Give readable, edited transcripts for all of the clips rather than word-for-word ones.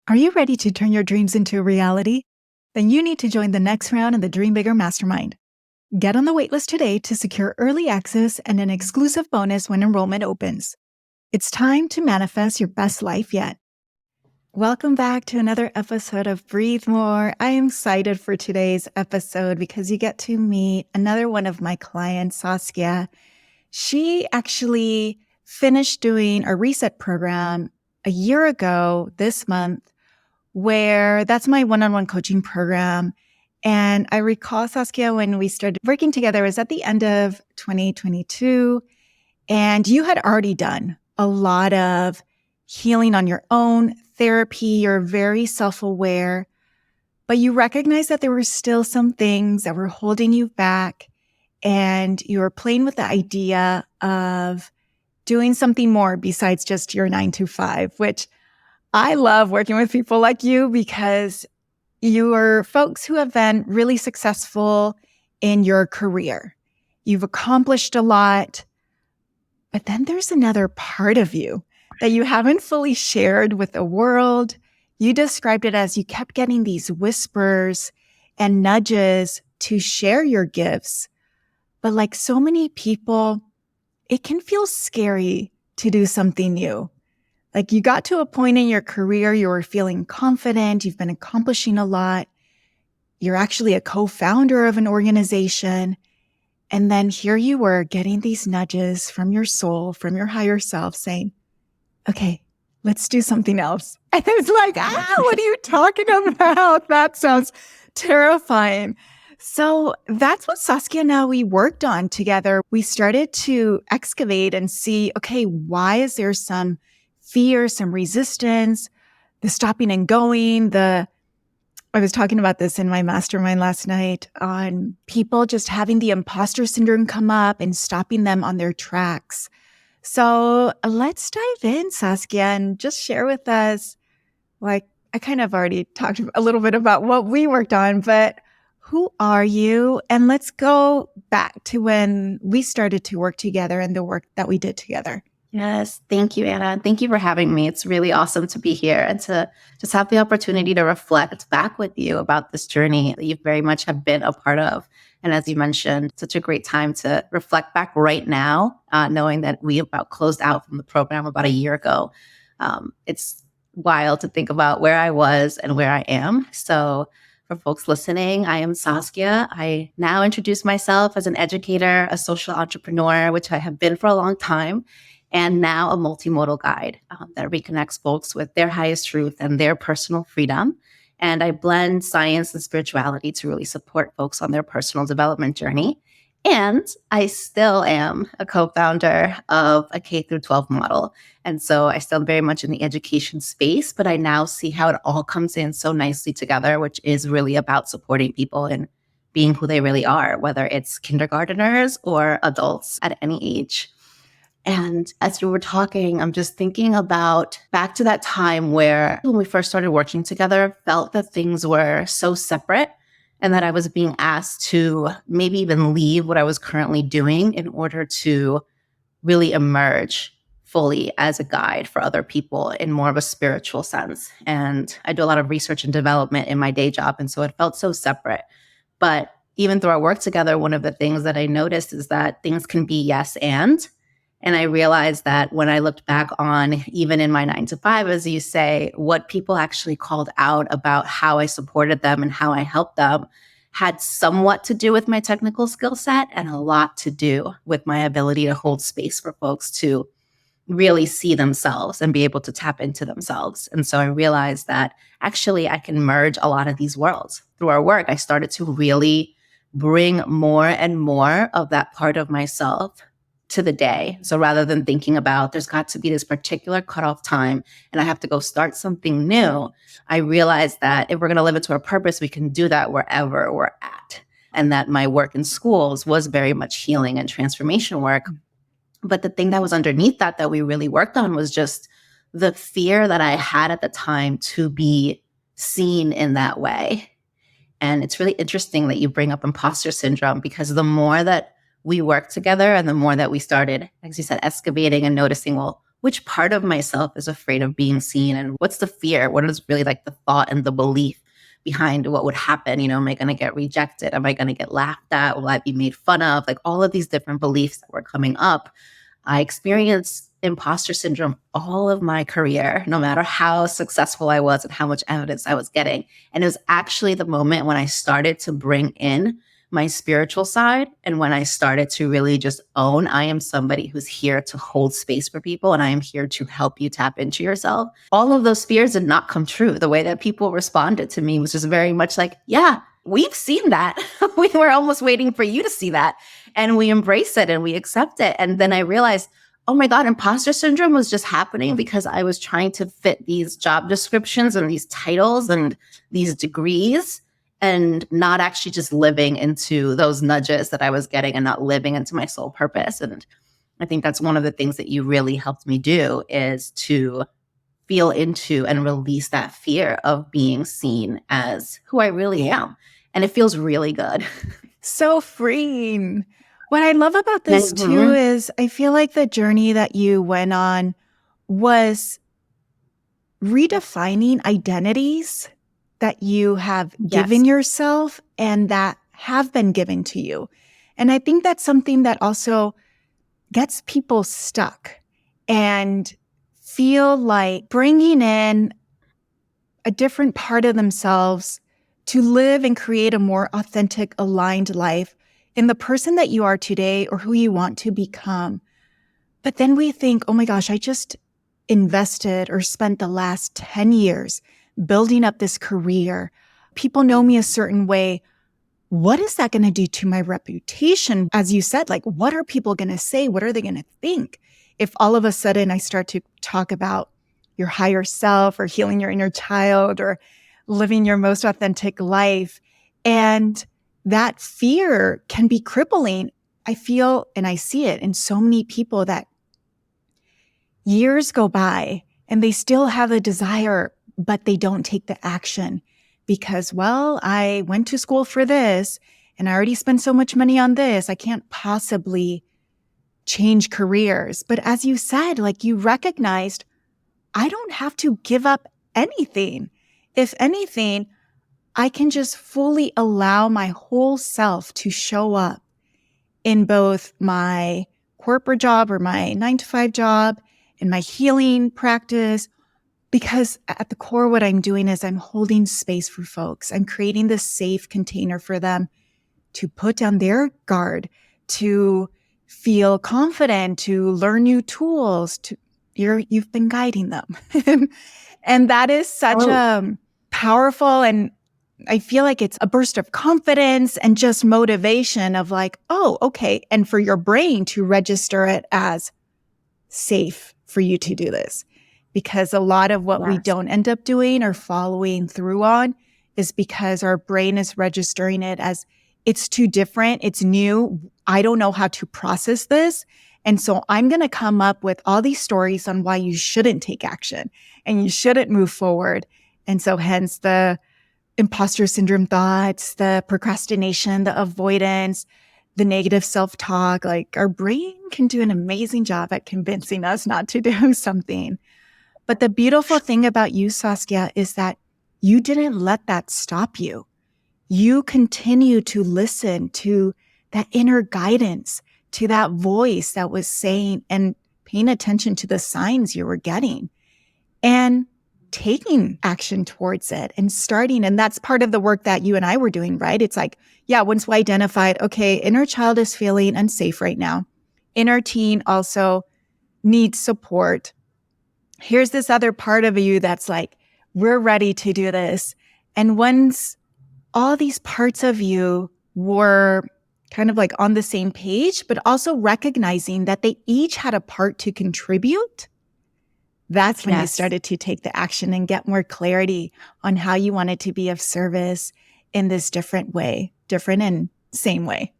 Are you ready to turn your dreams into a reality? Then you need to join the next round in the Dream Bigger Mastermind. Get on the waitlist today to secure early access and an exclusive bonus when enrollment opens. It's time to manifest your best life yet. Welcome back to another episode of Breathe More. I am excited for today's episode because you get to meet another one of my clients, Saskia. She actually finished doing a reset program a year ago this month, where that's my one-on-one coaching program. And I recall, Saskia, when we started working together, it was at the end of 2022. And you had already done a lot of healing on your own, therapy. You're very self-aware, but you recognized that there were still some things that were holding you back. And you were playing with the idea of doing something more besides just your 9 to 5, which I love working with people like you because you are folks who have been really successful in your career. You've accomplished a lot, but then there's another part of you that you haven't fully shared with the world. You described it as you kept getting these whispers and nudges to share your gifts. But like so many people, it can feel scary to do something new. Like you got to a point in your career, you were feeling confident, you've been accomplishing a lot. You're actually a co-founder of an organization. And then here you were getting these nudges from your soul, from your higher self saying, okay, let's do something else. And it's like, what are you talking about? That sounds terrifying. So that's what Saskia and I, we worked on together. We started to excavate and see, okay, why is there some fear, some resistance, the stopping and going, I was talking about this in my mastermind last night on people just having the imposter syndrome come up and stopping them on their tracks. So let's dive in, Saskia, and just share with us, like I kind of already talked a little bit about what we worked on, but who are you? And let's go back to when we started to work together and the work that we did together. Yes. Thank you, Anna. Thank you for having me. It's really awesome to be here and to just have the opportunity to reflect back with you about this journey that you very much have been a part of. And as you mentioned, such a great time to reflect back right now, knowing that we about closed out from the program about a year ago. It's wild to think about where I was and where I am. So for folks listening, I am Saskia. I now introduce myself as an educator, a social entrepreneur, which I have been for a long time, and now a multimodal guide that reconnects folks with their highest truth and their personal freedom. And I blend science and spirituality to really support folks on their personal development journey. And I still am a co-founder of a K-12 model. And so I still very much in the education space, but I now see how it all comes in so nicely together, which is really about supporting people in being who they really are, whether it's kindergarteners or adults at any age. And as you were talking, I'm just thinking about back to that time where when we first started working together, felt that things were so separate and that I was being asked to maybe even leave what I was currently doing in order to really emerge fully as a guide for other people in more of a spiritual sense. And I do a lot of research and development in my day job. And so it felt so separate. But even through our work together, one of the things that I noticed is that things can be yes and I realized that when I looked back on, even in my 9 to 5, as you say, what people actually called out about how I supported them and how I helped them had somewhat to do with my technical skill set and a lot to do with my ability to hold space for folks to really see themselves and be able to tap into themselves. And so I realized that actually I can merge a lot of these worlds. Through our work, I started to really bring more and more of that part of myself to the day. So rather than thinking about there's got to be this particular cutoff time and I have to go start something new, I realized that if we're going to live into our purpose, we can do that wherever we're at. And that my work in schools was very much healing and transformation work. But the thing that was underneath that we really worked on was just the fear that I had at the time to be seen in that way. And it's really interesting that you bring up imposter syndrome, because the more that we worked together and the more that we started, as you said, excavating and noticing, well, which part of myself is afraid of being seen, and what's the fear? What is really like the thought and the belief behind what would happen? Am I going to get rejected? Am I going to get laughed at? Will I be made fun of? Like all of these different beliefs that were coming up. I experienced imposter syndrome all of my career, no matter how successful I was and how much evidence I was getting. And it was actually the moment when I started to bring in my spiritual side, and when I started to really just own, I am somebody who's here to hold space for people, and I am here to help you tap into yourself. All of those fears did not come true. The way that people responded to me was just very much like, yeah, we've seen that. We were almost waiting for you to see that. And we embrace it and we accept it. And then I realized, oh my God, imposter syndrome was just happening because I was trying to fit these job descriptions and these titles and these degrees, and not actually just living into those nudges that I was getting and not living into my soul purpose. And I think that's one of the things that you really helped me do, is to feel into and release that fear of being seen as who I really am. And it feels really good. So freeing. What I love about this too is I feel like the journey that you went on was redefining identities that you have given yourself and that have been given to you. And I think that's something that also gets people stuck and feel like bringing in a different part of themselves to live and create a more authentic, aligned life in the person that you are today or who you want to become. But then we think, oh my gosh, I just invested or spent the last 10 years building up this career. People know me a certain way. What is that going to do to my reputation? As you said, like, what are people going to say? What are they going to think? If all of a sudden I start to talk about your higher self or healing your inner child or living your most authentic life, and that fear can be crippling. I feel and I see it in so many people that years go by and they still have a desire, but they don't take the action because, well, I went to school for this and I already spent so much money on this. I can't possibly change careers. But as you said, like, you recognized, I don't have to give up anything. If anything, I can just fully allow my whole self to show up in both my corporate job or my 9-to-5 job, in my healing practice, because at the core, what I'm doing is I'm holding space for folks. I'm creating this safe container for them to put down their guard, to feel confident, to learn new tools. You've been guiding them. And that is such a powerful, and I feel like it's a burst of confidence and just motivation of like, oh, okay. And for your brain to register it as safe for you to do this. Because a lot of what we don't end up doing or following through on is because our brain is registering it as it's too different, it's new, I don't know how to process this. And so I'm going to come up with all these stories on why you shouldn't take action and you shouldn't move forward. And so hence the imposter syndrome thoughts, the procrastination, the avoidance, the negative self-talk. Like, our brain can do an amazing job at convincing us not to do something. But the beautiful thing about you, Saskia, is that you didn't let that stop you. You continue to listen to that inner guidance, to that voice that was saying and paying attention to the signs you were getting and taking action towards it and starting. And that's part of the work that you and I were doing, right? It's like, yeah, once we identified, okay, inner child is feeling unsafe right now. Inner teen also needs support. Here's this other part of you that's like, we're ready to do this. And once all these parts of you were kind of like on the same page, but also recognizing that they each had a part to contribute, that's when you started to take the action and get more clarity on how you wanted to be of service in this different way, different and same way.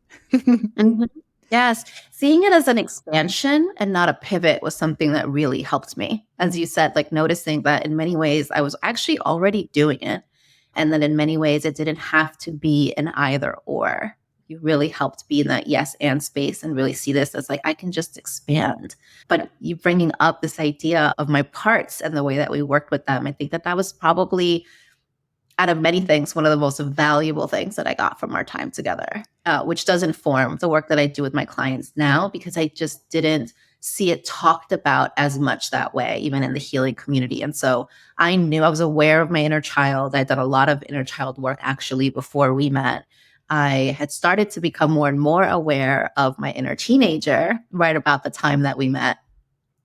Yes. Seeing it as an expansion and not a pivot was something that really helped me. As you said, like noticing that in many ways I was actually already doing it. And that in many ways it didn't have to be an either or. You really helped be in that yes and space and really see this as like, I can just expand. But you bringing up this idea of my parts and the way that we worked with them, I think that that was probably, out of many things, one of the most valuable things that I got from our time together, which does inform the work that I do with my clients now, because I just didn't see it talked about as much that way, even in the healing community. And so I knew I was aware of my inner child. I'd done a lot of inner child work actually before we met. I had started to become more and more aware of my inner teenager right about the time that we met.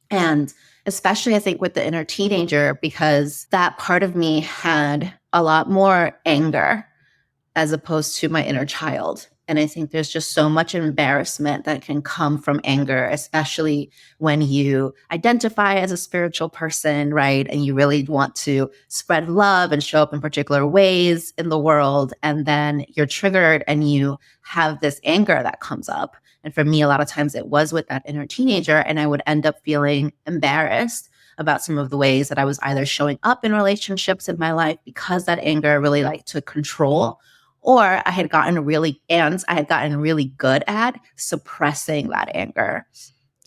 And especially, I think, with the inner teenager, because that part of me had a lot more anger as opposed to my inner child. And I think there's just so much embarrassment that can come from anger, especially when you identify as a spiritual person, right? And you really want to spread love and show up in particular ways in the world. And then you're triggered and you have this anger that comes up. And for me, a lot of times it was with that inner teenager, and I would end up feeling embarrassed about some of the ways that I was either showing up in relationships in my life because that anger really like took control, or I had gotten really good at suppressing that anger,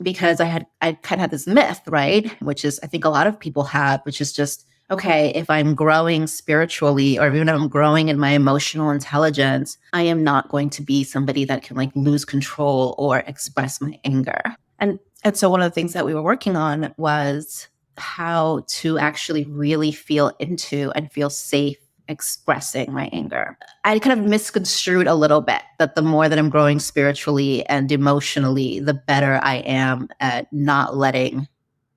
because I kind of had this myth, right? Which is, I think a lot of people have, which is just, okay, if I'm growing spiritually, or even if I'm growing in my emotional intelligence, I am not going to be somebody that can like lose control or express my anger. And so one of the things that we were working on was how to actually really feel into and feel safe expressing my anger. I kind of misconstrued a little bit that the more that I'm growing spiritually and emotionally, the better I am at not letting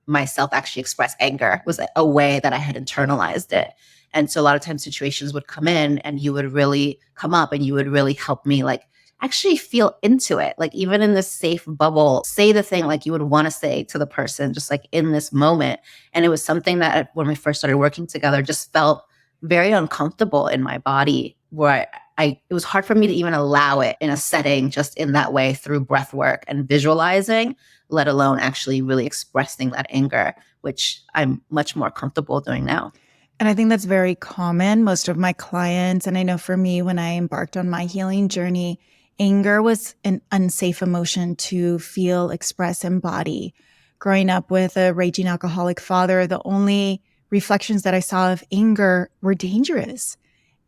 myself actually express anger, was a way that I had internalized it. And so a lot of times situations would come in and you would really come up and you would really help me like actually feel into it. Like even in this safe bubble, say the thing like you would want to say to the person, just like in this moment. And it was something that when we first started working together, just felt very uncomfortable in my body, where it was hard for me to even allow it in a setting just in that way through breath work and visualizing, let alone actually really expressing that anger, which I'm much more comfortable doing now. And I think that's very common. Most of my clients, and I know for me, when I embarked on my healing journey, anger was an unsafe emotion to feel, express, embody. Growing up with a raging alcoholic father, the only reflections that I saw of anger were dangerous.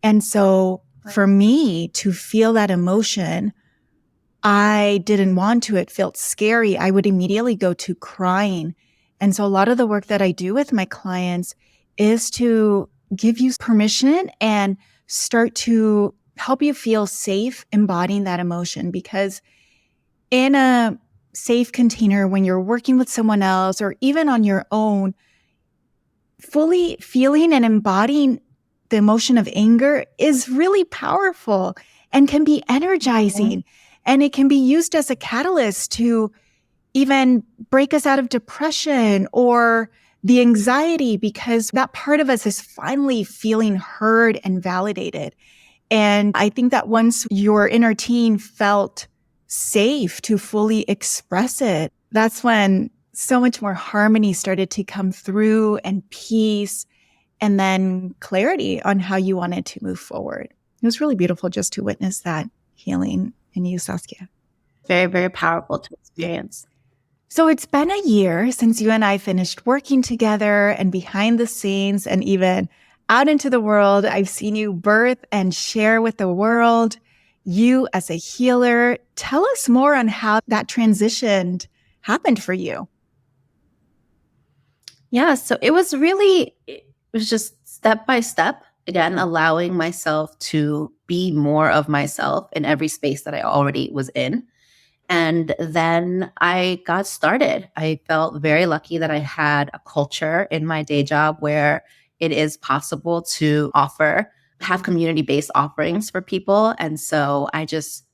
And so for me to feel that emotion, I didn't want to. It felt scary. I would immediately go to crying. And so a lot of the work that I do with my clients is to give you permission and start to help you feel safe embodying that emotion. Because in a safe container, when you're working with someone else or even on your own, fully feeling and embodying the emotion of anger is really powerful and can be energizing. And it can be used as a catalyst to even break us out of depression or the anxiety, because that part of us is finally feeling heard and validated. And I think that once your inner teen felt safe to fully express it, that's when so much more harmony started to come through, and peace, and then clarity on how you wanted to move forward. It was really beautiful just to witness that healing in you, Saskia. Very, very powerful to experience. So it's been a year since you and I finished working together, and behind the scenes and even out into the world, I've seen you birth and share with the world, you as a healer. Tell us more on how that transition happened for you. Yeah, so it was just step by step, again, allowing myself to be more of myself in every space that I already was in. And then I got started. I felt very lucky that I had a culture in my day job where it is possible to have community-based offerings for people. And so I just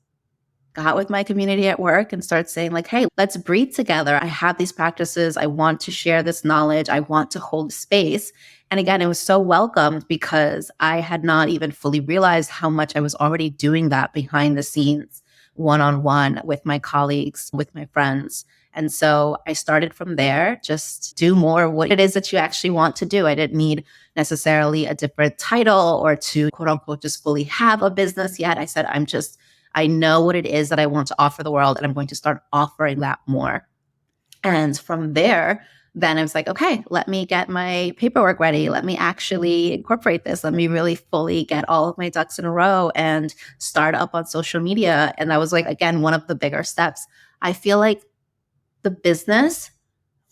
got with my community at work and started saying like, hey, let's breathe together. I have these practices. I want to share this knowledge. I want to hold space. And again, it was so welcomed because I had not even fully realized how much I was already doing that behind the scenes, one-on-one with my colleagues, with my friends. And so I started from there, just do more of what it is that you actually want to do. I didn't need necessarily a different title or to quote unquote just fully have a business yet. I said, I know what it is that I want to offer the world, and I'm going to start offering that more. And from there, then I was like, okay, let me get my paperwork ready. Let me actually incorporate this. Let me really fully get all of my ducks in a row and start up on social media. And that was like, again, one of the bigger steps. I feel like the business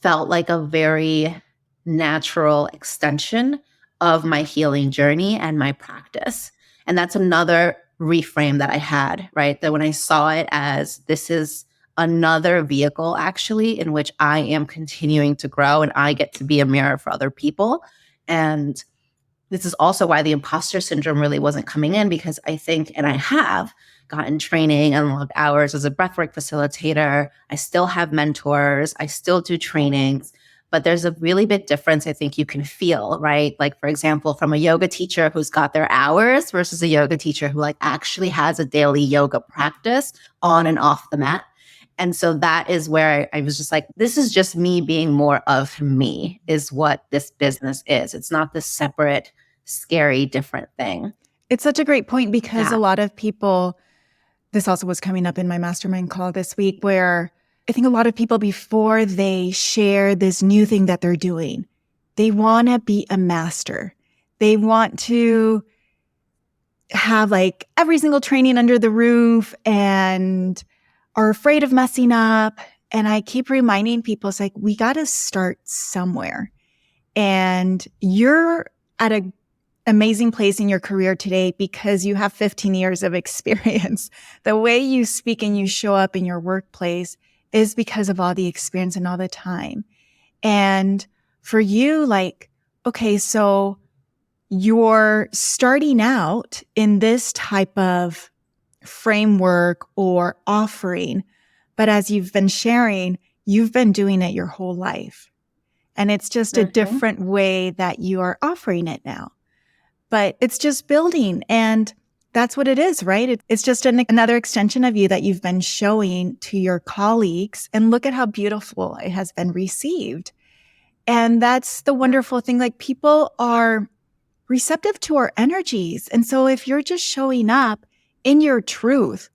felt like a very natural extension of my healing journey and my practice. And that's another reframe that I had, right? That when I saw it as this is another vehicle actually in which I am continuing to grow and I get to be a mirror for other people. And this is also why the imposter syndrome really wasn't coming in, because I think, and I have gotten training and logged hours as a breathwork facilitator. I still have mentors. I still do trainings, but there's a really big difference I think you can feel, right? Like, for example, from a yoga teacher who's got their hours versus a yoga teacher who like actually has a daily yoga practice on and off the mat. And so that is where I was just like, this is just me being more of me, is what this business is. It's not this separate, scary, different thing. It's such a great point because Yeah. a lot of people, this also was coming up in my mastermind call this week, where I think a lot of people, before they share this new thing that they're doing, they want to be a master. They want to have like every single training under the roof and are afraid of messing up. And I keep reminding people, it's like, we got to start somewhere. And you're at an amazing place in your career today because you have 15 years of experience. The way you speak and you show up in your workplace is because of all the experience and all the time. And for you, like, okay, so you're starting out in this type of framework or offering, but as you've been sharing, you've been doing it your whole life. And it's just a Mhm. different way that you are offering it now. But it's just building. And that's what it is, right? It's just another extension of you that you've been showing to your colleagues. And look at how beautiful it has been received. And that's the wonderful thing. Like, people are receptive to our energies. And so if you're just showing up in your truth,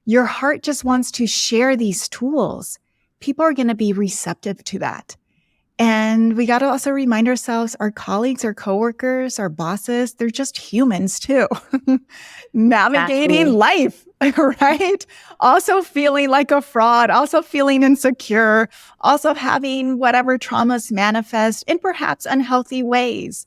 your heart just wants to share these tools, people are going to be receptive to that. And we got to also remind ourselves, our colleagues, our coworkers, our bosses, they're just humans too, navigating Exactly. life, right? Also feeling like a fraud, also feeling insecure, also having whatever traumas manifest in perhaps unhealthy ways.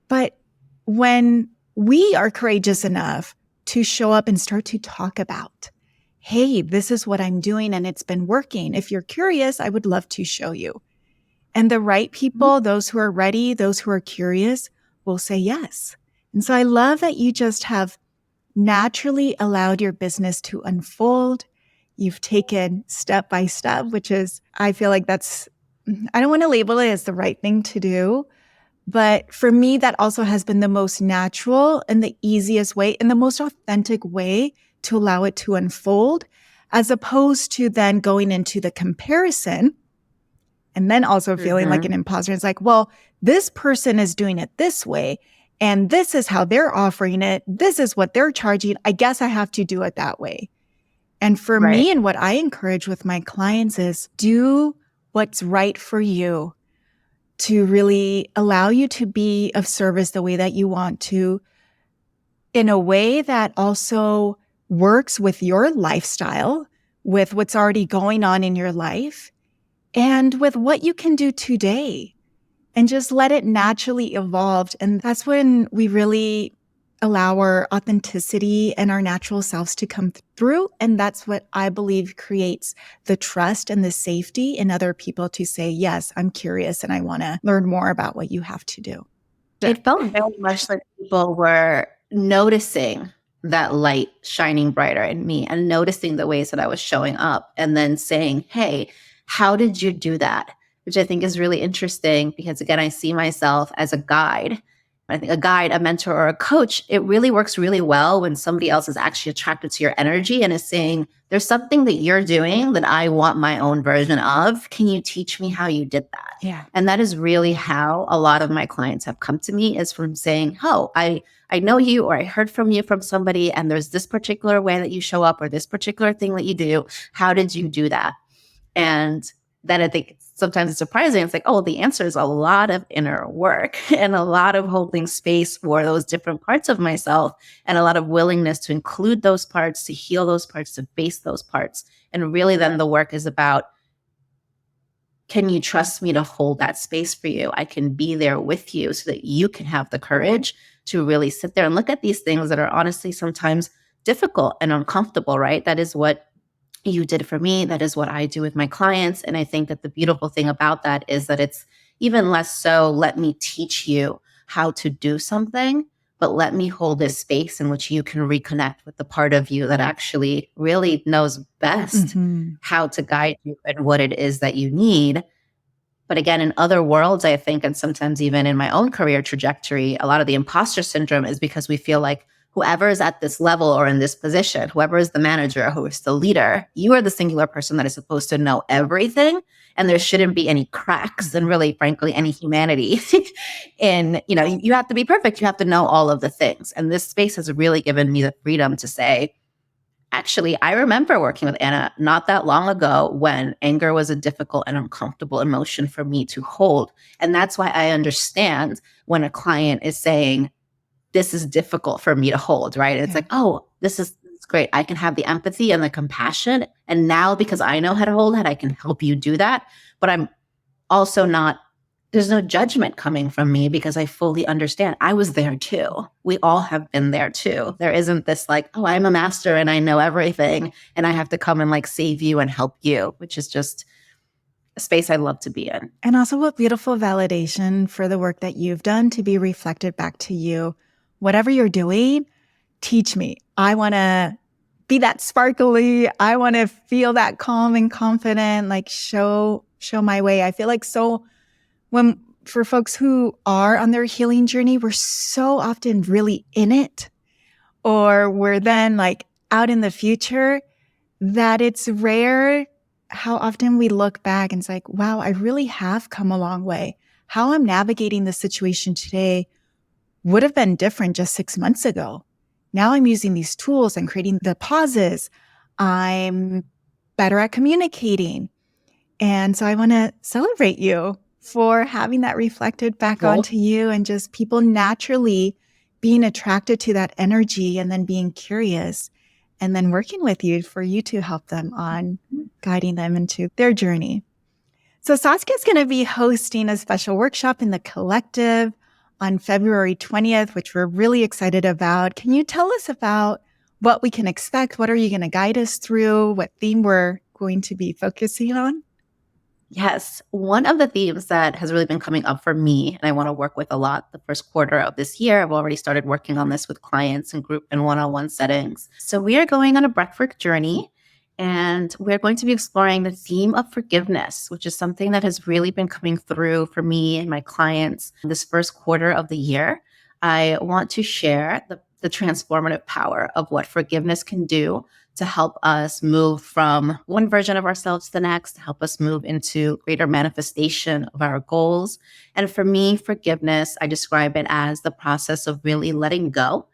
But when we are courageous enough to show up and start to talk about, hey, this is what I'm doing and it's been working. If you're curious, I would love to show you. And the right people, those who are ready, those who are curious, will say yes. And so I love that you just have naturally allowed your business to unfold. You've taken step by step, which is, I feel like that's, I don't want to label it as the right thing to do. But for me, that also has been the most natural and the easiest way and the most authentic way to allow it to unfold, as opposed to then going into the comparison and then also feeling like Mhm. an imposter. It's like, well, this person is doing it this way, and this is how they're offering it. This is what they're charging. I guess I have to do it that way. And for Right. me, and what I encourage with my clients is do what's right for you, to really allow you to be of service the way that you want to, in a way that also works with your lifestyle, with what's already going on in your life, and with what you can do today, and just let it naturally evolve. And that's when we really allow our authenticity and our natural selves to come through. And that's what I believe creates the trust and the safety in other people to say, yes, I'm curious and I want to learn more about what you have to do. It felt very much like people were noticing that light shining brighter in me and noticing the ways that I was showing up and then saying, hey, how did you do that? Which I think is really interesting because, again, I see myself as a guide. I think a guide, a mentor, or a coach, it really works really well when somebody else is actually attracted to your energy and is saying, there's something that you're doing that I want my own version of. Can you teach me how you did that? Yeah. And that is really how a lot of my clients have come to me, is from saying, oh, I know you, or I heard from you from somebody, and there's this particular way that you show up, or this particular thing that you do. How did you do that? And then I think sometimes it's surprising. It's like, oh, the answer is a lot of inner work and a lot of holding space for those different parts of myself, and a lot of willingness to include those parts, to heal those parts, to face those parts. And really then the work is about, can you trust me to hold that space for you? I can be there with you so that you can have the courage to really sit there and look at these things that are honestly sometimes difficult and uncomfortable, right? That is what you did for me. That is what I do with my clients. And I think that the beautiful thing about that is that it's even less so, let me teach you how to do something, but let me hold this space in which you can reconnect with the part of you that actually really knows best how to guide you and what it is that you need. But again, in other worlds, I think, and sometimes even in my own career trajectory, a lot of the imposter syndrome is because we feel like whoever is at this level or in this position, whoever is the manager, who is the leader, you are the singular person that is supposed to know everything. And there shouldn't be any cracks and really, frankly, any humanity. And, you have to be perfect. You have to know all of the things. And this space has really given me the freedom to say, actually, I remember working with Anna not that long ago when anger was a difficult and uncomfortable emotion for me to hold. And that's why I understand when a client is saying, this is difficult for me to hold, right? It's like, oh, this is great. I can have the empathy and the compassion. And now because I know how to hold it, I can help you do that. But I'm also not, there's no judgment coming from me because I fully understand. I was there too. We all have been there too. There isn't this like, oh, I'm a master and I know everything and I have to come and like save you and help you, which is just a space I love to be in. And also what beautiful validation for the work that you've done to be reflected back to you. Whatever you're doing, teach me. I want to be that sparkly. I want to feel that calm and confident, like show my way. I feel like for folks who are on their healing journey, we're so often really in it, or we're then like out in the future, that it's rare how often we look back and it's like, wow, I really have come a long way. How I'm navigating the situation today would have been different just 6 months ago. Now I'm using these tools and creating the pauses. I'm better at communicating. And so I want to celebrate you for having that reflected back onto you, and just people naturally being attracted to that energy and then being curious and then working with you for you to help them on guiding them into their journey. So Saskia is going to be hosting a special workshop in the collective on February 20th, which we're really excited about. Can you tell us about what we can expect? What are you going to guide us through? What theme we're going to be focusing on? Yes. One of the themes that has really been coming up for me, and I want to work with a lot the first quarter of this year, I've already started working on this with clients and group and one-on-one settings. So we are going on a breathwork journey, and we're going to be exploring the theme of forgiveness, which is something that has really been coming through for me and my clients this first quarter of the year. I want to share the transformative power of what forgiveness can do to help us move from one version of ourselves to the next, to help us move into greater manifestation of our goals. And for me, forgiveness, I describe it as the process of really letting go.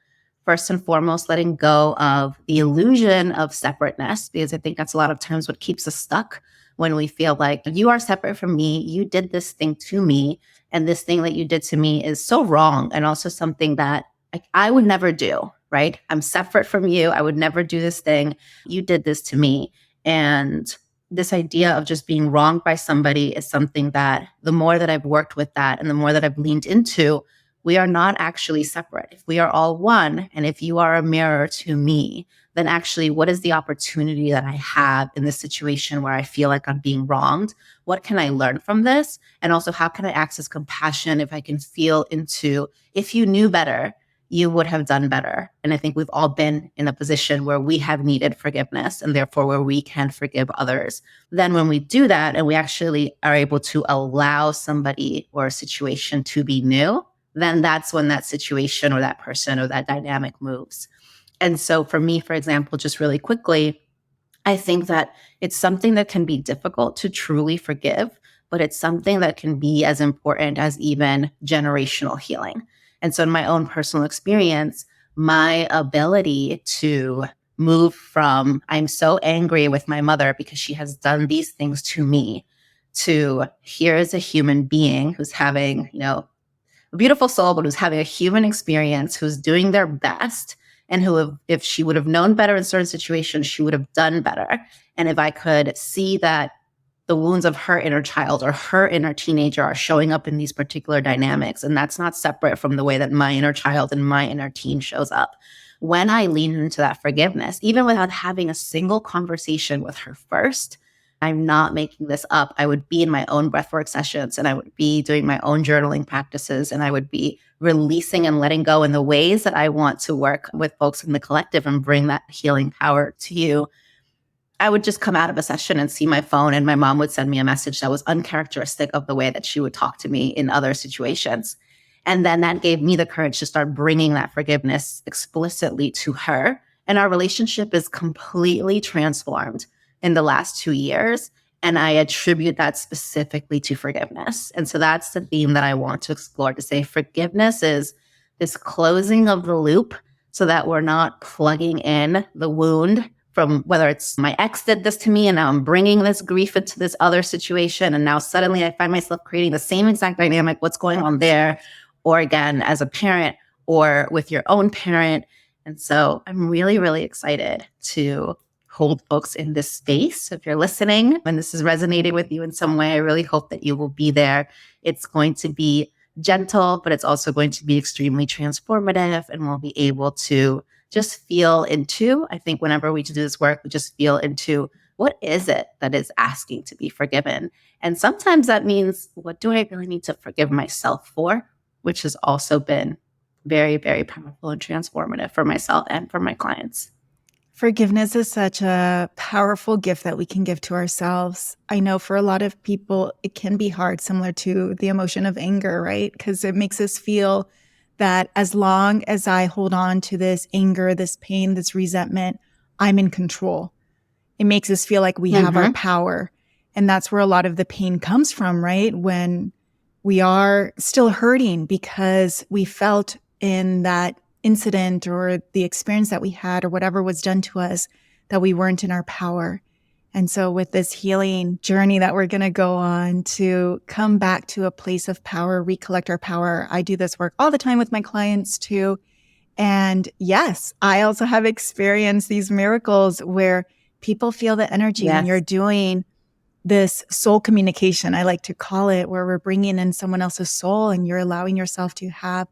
First and foremost, letting go of the illusion of separateness, because I think that's a lot of times what keeps us stuck, when we feel like you are separate from me, you did this thing to me, and this thing that you did to me is so wrong, and also something that I would never do, right? I'm separate from you. I would never do this thing. You did this to me. And this idea of just being wronged by somebody is something that the more that I've worked with that and the more that I've leaned into, we are not actually separate. If we are all one, and if you are a mirror to me, then actually what is the opportunity that I have in this situation where I feel like I'm being wronged? What can I learn from this? And also, how can I access compassion if I can feel into, if you knew better, you would have done better. And I think we've all been in a position where we have needed forgiveness, and therefore where we can forgive others. Then when we do that and we actually are able to allow somebody or a situation to be new, then that's when that situation or that person or that dynamic moves. And so for me, for example, just really quickly, I think that it's something that can be difficult to truly forgive, but it's something that can be as important as even generational healing. And so, in my own personal experience, my ability to move from I'm so angry with my mother because she has done these things to me to here is a human being who's having, a beautiful soul, but who's having a human experience, who's doing their best, and who, if she would have known better in certain situations, she would have done better. And if I could see that the wounds of her inner child or her inner teenager are showing up in these particular dynamics, and that's not separate from the way that my inner child and my inner teen shows up. When I lean into that forgiveness, even without having a single conversation with her first, I'm not making this up. I would be in my own breathwork sessions and I would be doing my own journaling practices and I would be releasing and letting go in the ways that I want to work with folks in the collective and bring that healing power to you. I would just come out of a session and see my phone, and my mom would send me a message that was uncharacteristic of the way that she would talk to me in other situations. And then that gave me the courage to start bringing that forgiveness explicitly to her. And our relationship is completely transformed in the last 2 years. And I attribute that specifically to forgiveness. And so that's the theme that I want to explore, to say forgiveness is this closing of the loop so that we're not plugging in the wound from whether it's my ex did this to me and now I'm bringing this grief into this other situation. And now suddenly I find myself creating the same exact dynamic. What's going on there? Or again, as a parent or with your own parent. And so I'm really, really excited to hold folks in this space. If you're listening and this is resonating with you in some way, I really hope that you will be there. It's going to be gentle, but it's also going to be extremely transformative, and we'll be able to just feel into, I think whenever we do this work, we just feel into what is it that is asking to be forgiven? And sometimes that means, what do I really need to forgive myself for? Which has also been very, very powerful and transformative for myself and for my clients. Forgiveness is such a powerful gift that we can give to ourselves. I know for a lot of people, it can be hard, similar to the emotion of anger, right? Because it makes us feel that as long as I hold on to this anger, this pain, this resentment, I'm in control. It makes us feel like we have our power. And that's where a lot of the pain comes from, right? When we are still hurting because we felt in that incident or the experience that we had or whatever was done to us that we weren't in our power. And so with this healing journey that we're going to go on to come back to a place of power, recollect our power. I do this work all the time with my clients too. And yes, I also have experienced these miracles where people feel the energy when you're doing this soul communication, I like to call it, where we're bringing in someone else's soul and you're allowing yourself to have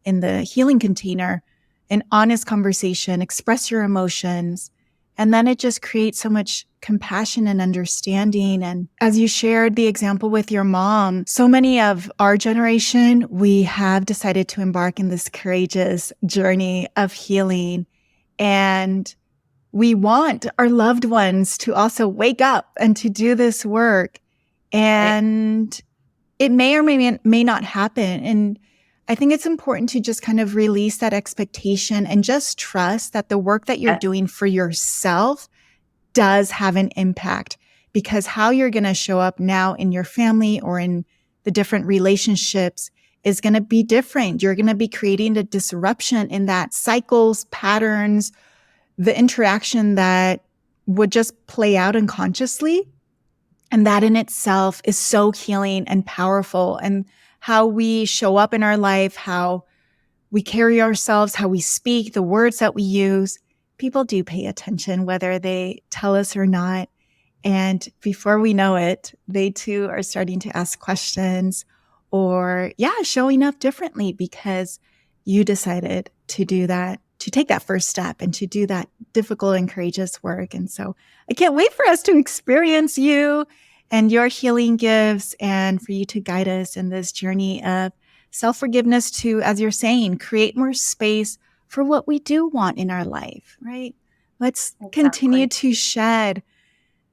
in the healing container an honest conversation, express your emotions. And then it just creates so much compassion and understanding. And as you shared the example with your mom, so many of our generation, we have decided to embark in this courageous journey of healing. And we want our loved ones to also wake up and to do this work. And it may or may not happen. And I think it's important to just kind of release that expectation and just trust that the work that you're doing for yourself does have an impact, because how you're going to show up now in your family or in the different relationships is going to be different. You're going to be creating a disruption in that cycles, patterns, the interaction that would just play out unconsciously. And that in itself is so healing and powerful. And how we show up in our life, how we carry ourselves, how we speak, the words that we use, people do pay attention, whether they tell us or not. And before we know it, they too are starting to ask questions or, showing up differently because you decided to do that, to take that first step and to do that difficult and courageous work. And so I can't wait for us to experience you and your healing gifts and for you to guide us in this journey of self-forgiveness to, as you're saying, create more space for what we do want in our life, right? Let's continue to shed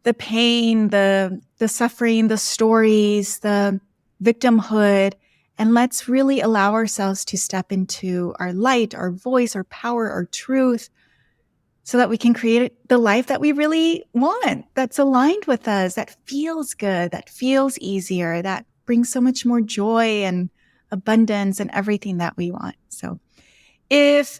the pain, the suffering, the stories, the victimhood, And let's really allow ourselves to step into our light, our voice, our power, our truth, so that we can create the life that we really want, that's aligned with us, that feels good, that feels easier, that brings so much more joy and abundance and everything that we want. So if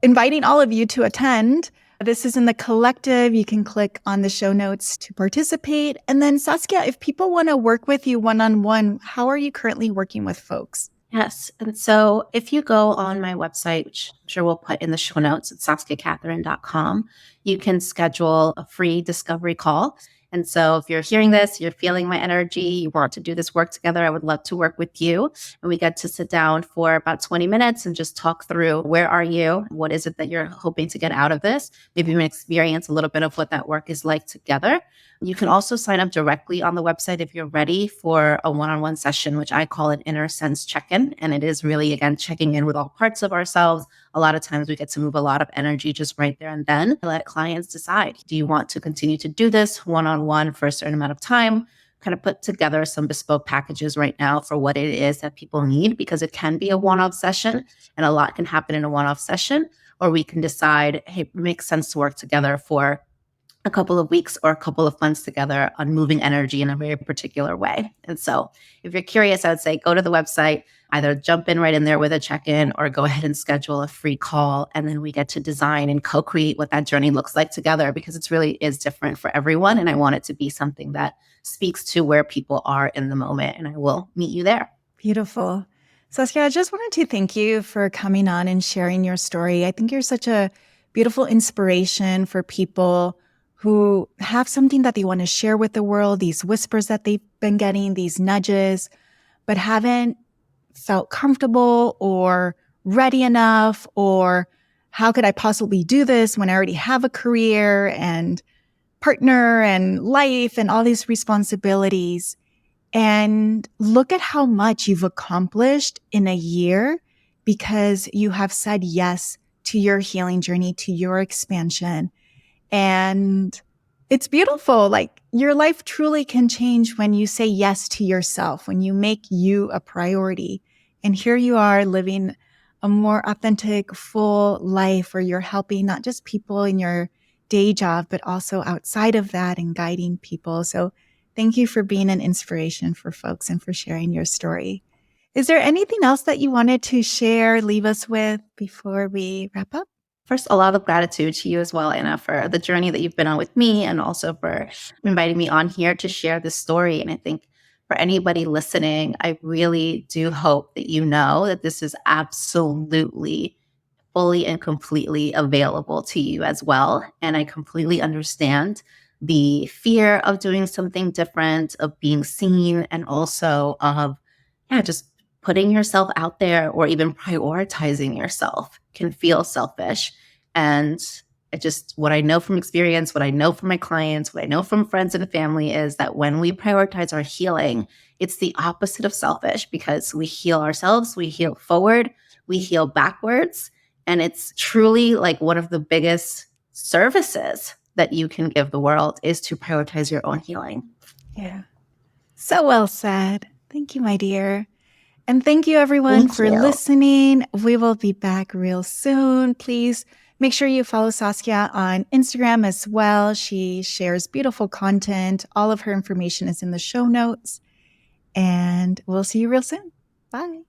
inviting all of you to attend, this is in the collective. You can click on the show notes to participate. And then Saskia, if people want to work with you one-on-one, how are you currently working with folks? Yes. And so if you go on my website, which I'm sure we'll put in the show notes at saskiakatherine.com, you can schedule a free discovery call. And so if you're hearing this, you're feeling my energy, you want to do this work together, I would love to work with you. And we get to sit down for about 20 minutes and just talk through, where are you? What is it that you're hoping to get out of this? Maybe even experience a little bit of what that work is like together. You can also sign up directly on the website if you're ready for a one-on-one session, which I call an inner sense check-in. And it is really, again, checking in with all parts of ourselves. A lot of times we get to move a lot of energy just right there and then. Let clients decide, do you want to continue to do this one-on-one for a certain amount of time? Kind of put together some bespoke packages right now for what it is that people need, because it can be a one-off session and a lot can happen in a one-off session. Or we can decide, hey, it makes sense to work together for a couple of weeks or a couple of months together on moving energy in a very particular way. And so if you're curious, I would say go to the website, either jump in right in there with a check-in or go ahead and schedule a free call. And then we get to design and co-create what that journey looks like together, because it really is different for everyone. And I want it to be something that speaks to where people are in the moment. And I will meet you there. Beautiful. Saskia, I just wanted to thank you for coming on and sharing your story. I think you're such a beautiful inspiration for people who have something that they want to share with the world, these whispers that they've been getting, these nudges, but haven't felt comfortable or ready enough, or how could I possibly do this when I already have a career and partner and life and all these responsibilities. And look at how much you've accomplished in a year because you have said yes to your healing journey, to your expansion. And it's beautiful. Like, your life truly can change when you say yes to yourself, when you make you a priority. And here you are living a more authentic, full life where you're helping not just people in your day job, but also outside of that and guiding people. So thank you for being an inspiration for folks and for sharing your story. Is there anything else that you wanted to share, leave us with before we wrap up? First, a lot of gratitude to you as well, Anna, for the journey that you've been on with me and also for inviting me on here to share this story. And I think for anybody listening, I really do hope that you know that this is absolutely fully and completely available to you as well. And I completely understand the fear of doing something different, of being seen, and also of, yeah, just putting yourself out there or even prioritizing yourself can feel selfish. And what I know from experience, what I know from my clients, what I know from friends and family is that when we prioritize our healing, it's the opposite of selfish, because we heal ourselves, we heal forward, we heal backwards. And it's truly like one of the biggest services that you can give the world is to prioritize your own healing. Yeah. So well said. Thank you, my dear. And thank you, everyone, for listening. We will be back real soon. Please make sure you follow Saskia on Instagram as well. She shares beautiful content. All of her information is in the show notes. And we'll see you real soon. Bye.